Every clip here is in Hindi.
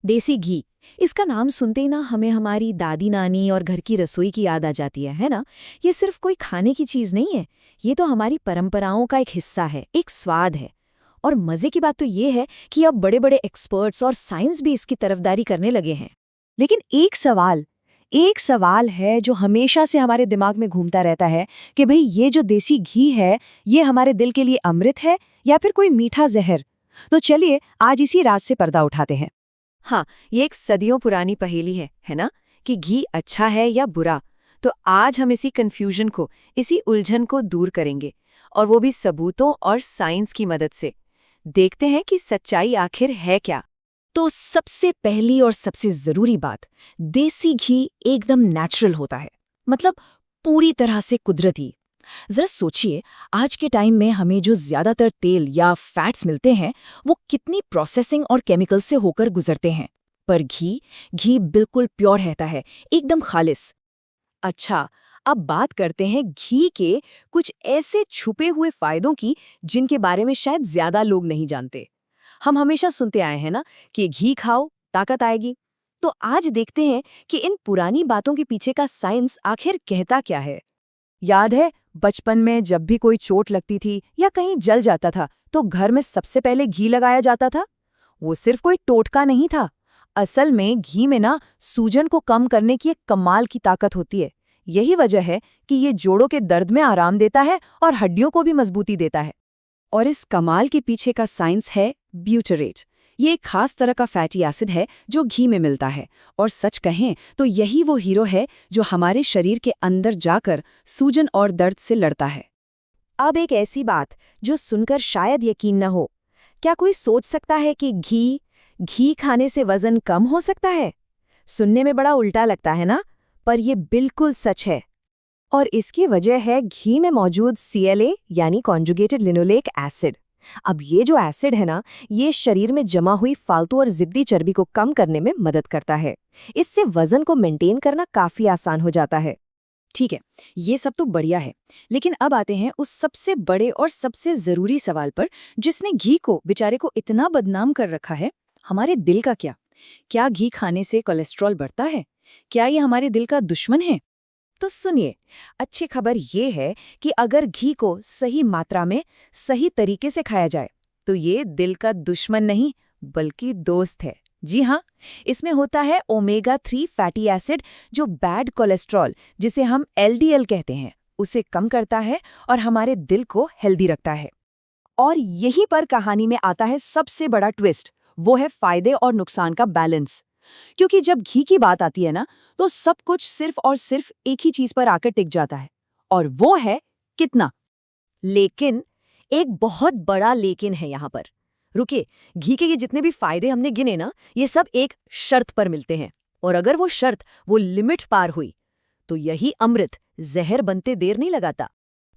देसी घी, इसका नाम सुनते ही ना हमें हमारी दादी नानी और घर की रसोई की याद आ जाती है ना? ये सिर्फ कोई खाने की चीज नहीं है, ये तो हमारी परंपराओं का एक हिस्सा है, एक स्वाद है। और मजे की बात तो ये है कि अब बड़े-बड़े एक्सपर्ट्स और साइंस भी इसकी तरफदारी करने लगे हैं। लेकिन एक सवाल है जो हमेशा से हमारे दिमाग में घूमता रहता है कि भाई ये जो देसी घी है, ये हमारे दिल के लिए अमृत है या फिर कोई मीठा जहर। तो चलिए आज इसी राज से पर्दा उठाते हैं। हाँ, ये एक सदियों पुरानी पहेली है ना? कि घी अच्छा है या बुरा? तो आज हम इसी कंफ्यूजन को, इसी उलझन को दूर करेंगे, और वो भी सबूतों और साइंस की मदद से। देखते हैं कि सच्चाई आखिर है क्या। तो सबसे पहली और सबसे जरूरी बात, देसी घी एकदम नेचुरल होता है, मतलब पूरी तरह से कुदरती। जरा सोचिए, आज के टाइम में हमें जो ज्यादातर तेल या फैट्स मिलते हैं वो कितनी प्रोसेसिंग और केमिकल से होकर गुजरते हैं। पर घी बिल्कुल प्योर रहता है, एकदम खालिस। अच्छा, अब बात करते हैं घी के कुछ ऐसे छुपे हुए फायदों की जिनके बारे में शायद ज्यादा लोग नहीं जानते। हम हमेशा सुनते आए हैं ना कि घी खाओ ताकत आएगी। तो आज देखते हैं कि इन पुरानी बातों के पीछे का साइंस आखिर कहता क्या है। याद है, बचपन में जब भी कोई चोट लगती थी या कहीं जल जाता था तो घर में सबसे पहले घी लगाया जाता था। वो सिर्फ कोई टोटका नहीं था, असल में घी में ना सूजन को कम करने की एक कमाल की ताकत होती है। यही वजह है कि ये जोड़ों के दर्द में आराम देता है और हड्डियों को भी मजबूती देता है। और इस कमाल के पीछे का साइंस है ब्यूटरेट। ये एक खास तरह का फैटी एसिड है जो घी में मिलता है, और सच कहें तो यही वो हीरो है जो हमारे शरीर के अंदर जाकर सूजन और दर्द से लड़ता है। अब एक ऐसी बात जो सुनकर शायद यकीन न हो, क्या कोई सोच सकता है कि घी खाने से वजन कम हो सकता है? सुनने में बड़ा उल्टा लगता है ना, पर यह बिल्कुल सच है। और इसकी वजह है घी में मौजूद CLA यानी कॉन्जुगेटेड लिनोलेक एसिड। अब ये जो एसिड है ना, ये शरीर में जमा हुई फालतू और जिद्दी चर्बी को कम करने में मदद करता है। इससे वजन को मेंटेन करना काफी आसान हो जाता है। ठीक है, ये सब तो बढ़िया है, लेकिन अब आते हैं उस सबसे बड़े और सबसे जरूरी सवाल पर जिसने घी को बेचारे को इतना बदनाम कर रखा है। हमारे दिल का क्या? क्या घी खाने से कोलेस्ट्रॉल बढ़ता है? क्या ये हमारे दिल का दुश्मन है? तो सुनिए, अच्छी खबर ये है कि अगर घी को सही मात्रा में सही तरीके से खाया जाए तो ये दिल का दुश्मन नहीं बल्कि दोस्त है। जी हाँ, इसमें होता है ओमेगा 3 फैटी एसिड जो बैड कोलेस्ट्रॉल, जिसे हम LDL कहते हैं, उसे कम करता है और हमारे दिल को हेल्दी रखता है। और यहीं पर कहानी में आता है सबसे बड़ा ट्विस्ट, वो है फायदे और नुकसान का बैलेंस। क्योंकि जब घी की बात आती है ना, तो सब कुछ सिर्फ और सिर्फ एक ही चीज पर आकर टिक जाता है, और वो है कितना। लेकिन एक बहुत बड़ा लेकिन है यहाँ पर। रुकिए, घी के ये जितने भी फायदे हमने गिने ना, ये सब एक शर्त पर मिलते हैं, और अगर वो शर्त, वो लिमिट पार हुई तो यही अमृत जहर बनते देर नहीं लगाता।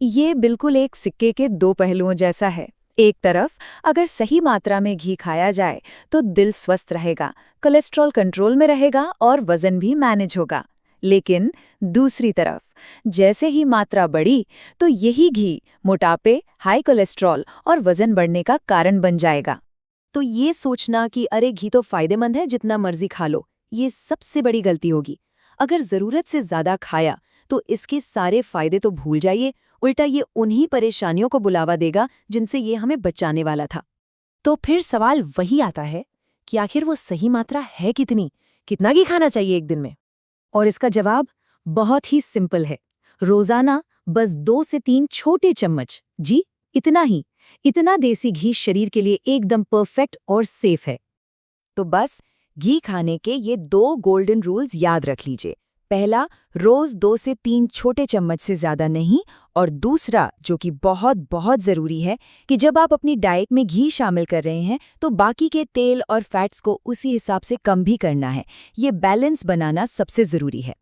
ये बिल्कुल एक सिक्के के दो पहलुओं जैसा है। एक तरफ अगर सही मात्रा में घी खाया जाए तो दिल स्वस्थ रहेगा, कोलेस्ट्रॉल कंट्रोल में रहेगा और वजन भी मैनेज होगा। लेकिन दूसरी तरफ जैसे ही मात्रा बढ़ी तो यही घी मोटापे, हाई कोलेस्ट्रॉल और वजन बढ़ने का कारण बन जाएगा। तो ये सोचना कि अरे घी तो फायदेमंद है, जितना मर्जी खा लो, ये सबसे बड़ी गलती होगी। अगर जरूरत से ज्यादा खाया तो इसके सारे फायदे तो भूल जाइए, उल्टा ये उन्हीं परेशानियों को बुलावा देगा जिनसे ये हमें बचाने वाला था। तो फिर सवाल वही आता है कि आखिर वो सही मात्रा है कितनी, कितना घी खाना चाहिए एक दिन में? और इसका जवाब बहुत ही सिंपल है, रोजाना बस 2 से 3 छोटे चम्मच। जी, इतना ही। इतना देसी घी शरीर के लिए एकदम परफेक्ट और सेफ है। तो बस घी खाने के ये 2 गोल्डन रूल्स याद रख लीजिए। पहला, रोज 2 से 3 छोटे चम्मच से ज्यादा नहीं, और दूसरा जो कि बहुत बहुत जरूरी है कि जब आप अपनी डाइट में घी शामिल कर रहे हैं तो बाकी के तेल और फैट्स को उसी हिसाब से कम भी करना है। ये बैलेंस बनाना सबसे जरूरी है।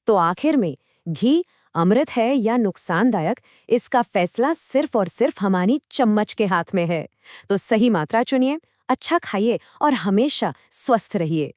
तो आखिर में घी अमृत है या नुकसानदायक, इसका फैसला सिर्फ और सिर्फ हमारी चम्मच के हाथ में है। तो सही मात्रा चुनिए, अच्छा खाइए और हमेशा स्वस्थ रहिए।